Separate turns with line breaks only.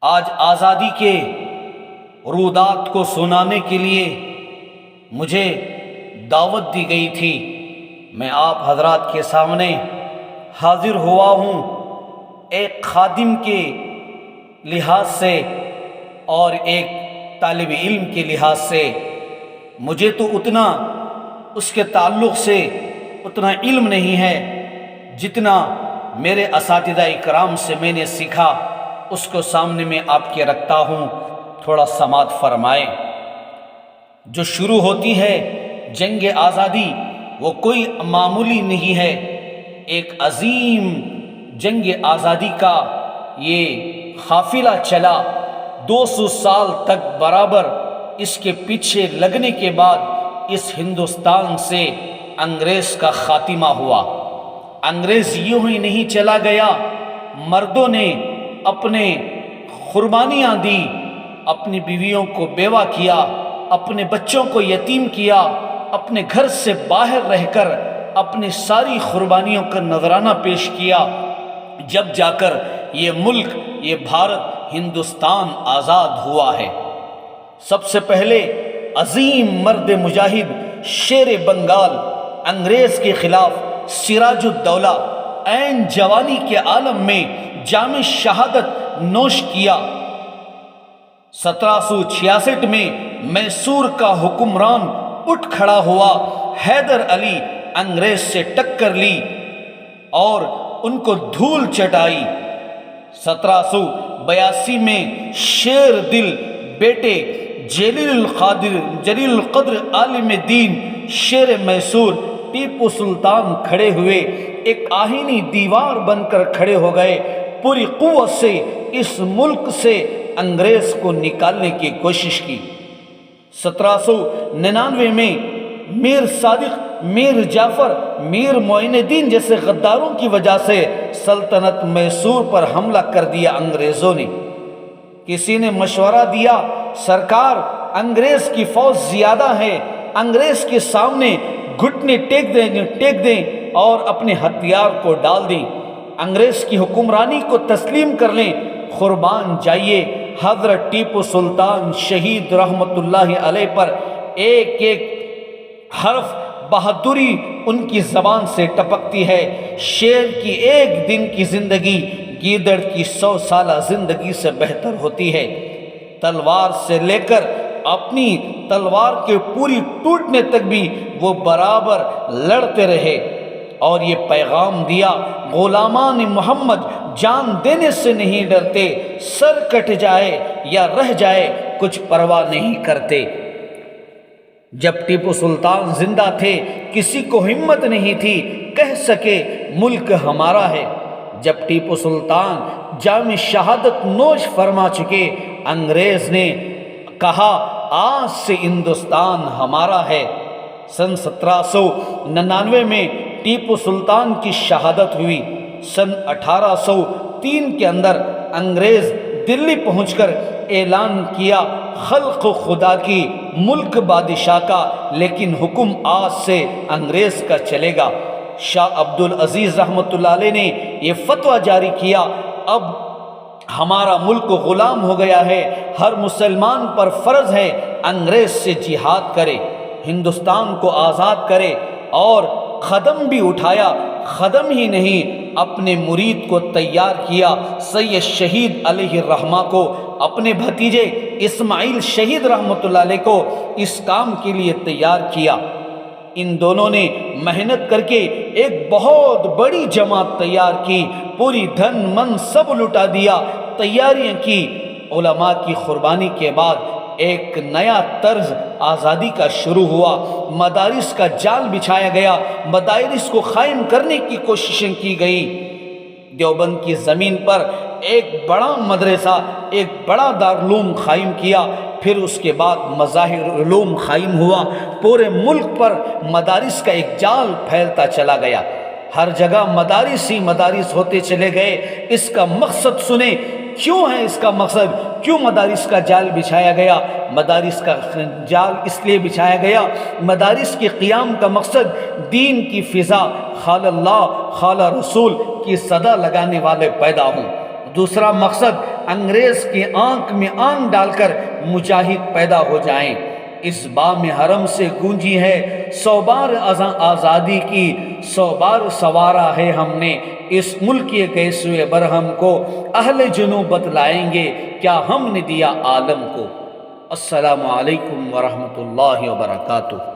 آج آزادی کے رودات کو سنانے کے لیے مجھے دعوت دی گئی تھی۔ میں آپ حضرات کے سامنے حاضر ہوا ہوں ایک خادم کے لحاظ سے اور ایک طالب علم کے لحاظ سے۔ مجھے تو اتنا اس کے تعلق سے اتنا علم نہیں ہے جتنا میرے اساتذہ اکرام سے میں نے سیکھا، اس کو سامنے میں آپ کے رکھتا ہوں، تھوڑا سماعت فرمائیں۔ جو شروع ہوتی ہے جنگ آزادی وہ کوئی معمولی نہیں ہے، ایک عظیم جنگ آزادی کا یہ قافلہ چلا 200 سال تک برابر۔ اس کے پیچھے لگنے کے بعد اس ہندوستان سے انگریز کا خاتمہ ہوا۔ انگریز یوں ہی نہیں چلا گیا، مردوں نے اپنے قربانیاں دی، اپنی بیویوں کو بیوہ کیا، اپنے بچوں کو یتیم کیا، اپنے گھر سے باہر رہ کر اپنی ساری قربانیوں کا نذرانہ پیش کیا، جب جا کر یہ ملک، یہ بھارت ہندوستان آزاد ہوا ہے۔ سب سے پہلے عظیم مرد مجاہد شیر بنگال انگریز کے خلاف سراج الدولہ عین جوانی کے عالم میں جام شہادت نوش کیا۔ 1766 میں میسور کا حکمران اٹھ کھڑا ہوا، حیدر علی انگریز سے ٹکر لی اور ان کو دھول چٹائی۔ 1782 میں شیر دل بیٹے جلیل القدر عالم دین شیر میسور ٹیپو سلطان کھڑے ہوئے، ایک آہینی دیوار بن کر کھڑے ہو گئے، پوری قوت سے اس ملک سے انگریز کو نکالنے کی کوشش کی۔ 1799 میں میر صادق، میر جعفر، میر معین الدین جیسے غداروں کی وجہ سے سلطنت میسور پر حملہ کر دیا انگریزوں نے۔ کسی نے مشورہ دیا سرکار انگریز کی فوج زیادہ ہے، انگریز کے سامنے گھٹنے ٹیک دیں اور اپنے ہتھیار کو ڈال دیں، انگریز کی حکمرانی کو تسلیم کر لیں، قربان جائیے۔ حضرت ٹیپو سلطان شہید رحمت اللہ علیہ پر ایک ایک حرف بہادری ان کی زبان سے ٹپکتی ہے۔ شیر کی ایک دن کی زندگی گیدڑ کی 100 سالہ زندگی سے بہتر ہوتی ہے۔ تلوار سے لے کر اپنی تلوار کے پوری ٹوٹنے تک بھی وہ برابر لڑتے رہے اور یہ پیغام دیا، غلامان محمد جان دینے سے نہیں ڈرتے، سر کٹ جائے یا رہ جائے کچھ پرواہ نہیں کرتے۔ جب ٹیپو سلطان زندہ تھے کسی کو ہمت نہیں تھی کہہ سکے ملک ہمارا ہے۔ جب ٹیپو سلطان جام شہادت نوش فرما چکے، انگریز نے کہا آج سے ہندوستان ہمارا ہے۔ سن 1799 میں ٹیپو سلطان کی شہادت ہوئی۔ سن 1803 کے اندر انگریز دلی پہنچ کر اعلان کیا خلق خدا کی، ملک بادشاہ کا، لیکن حکم آج سے انگریز کا چلے گا۔ شاہ عبد العزیز رحمۃ اللہ علیہ نے یہ فتویٰ جاری کیا، اب ہمارا ملک غلام ہو گیا ہے، ہر مسلمان پر فرض ہے انگریز سے جہاد کرے، ہندوستان کو آزاد کرے، اور قدم بھی اٹھایا۔ قدم ہی نہیں، اپنے مرید کو تیار کیا، سید شہید علیہ الرحمہ کو، اپنے بھتیجے اسماعیل شہید رحمۃ اللہ علیہ کو اس کام کے لیے تیار کیا۔ ان دونوں نے محنت کر کے ایک بہت بڑی جماعت تیار کی، پوری دھن من سب لٹا دیا، تیاریاں کی۔ علماء کی قربانی کے بعد ایک نیا طرز آزادی کا شروع ہوا، مدارس کا جال بچھایا گیا، مدارس کو قائم کرنے کی کوششیں کی گئی۔ دیوبند کی زمین پر ایک بڑا مدرسہ، ایک بڑا دارالعلوم قائم کیا، پھر اس کے بعد مظاہر علوم قائم ہوا، پورے ملک پر مدارس کا ایک جال پھیلتا چلا گیا، ہر جگہ مدارس ہی مدارس ہوتے چلے گئے۔ اس کا مقصد سنیں، کیوں ہے اس کا مقصد، کیوں مدارس کا جال بچھایا گیا؟ مدارس کا جال اس لیے بچھایا گیا، مدارس کے قیام کا مقصد دین کی فضا، قال اللہ قال رسول کی صدا لگانے والے پیدا ہوں، دوسرا مقصد انگریز کی آنکھ میں آنکھ ڈال کر مجاہد پیدا ہو جائیں۔ اس بام حرم سے گونجی ہے 100 بار اذاں آزادی کی، 100 بار سوارا ہے ہم نے اس ملک کے گیسوئے برہم کو، اہل جنوب بتلائیں گے کیا ہم نے دیا عالم کو۔ السلام علیکم ورحمۃ اللہ وبرکاتہ۔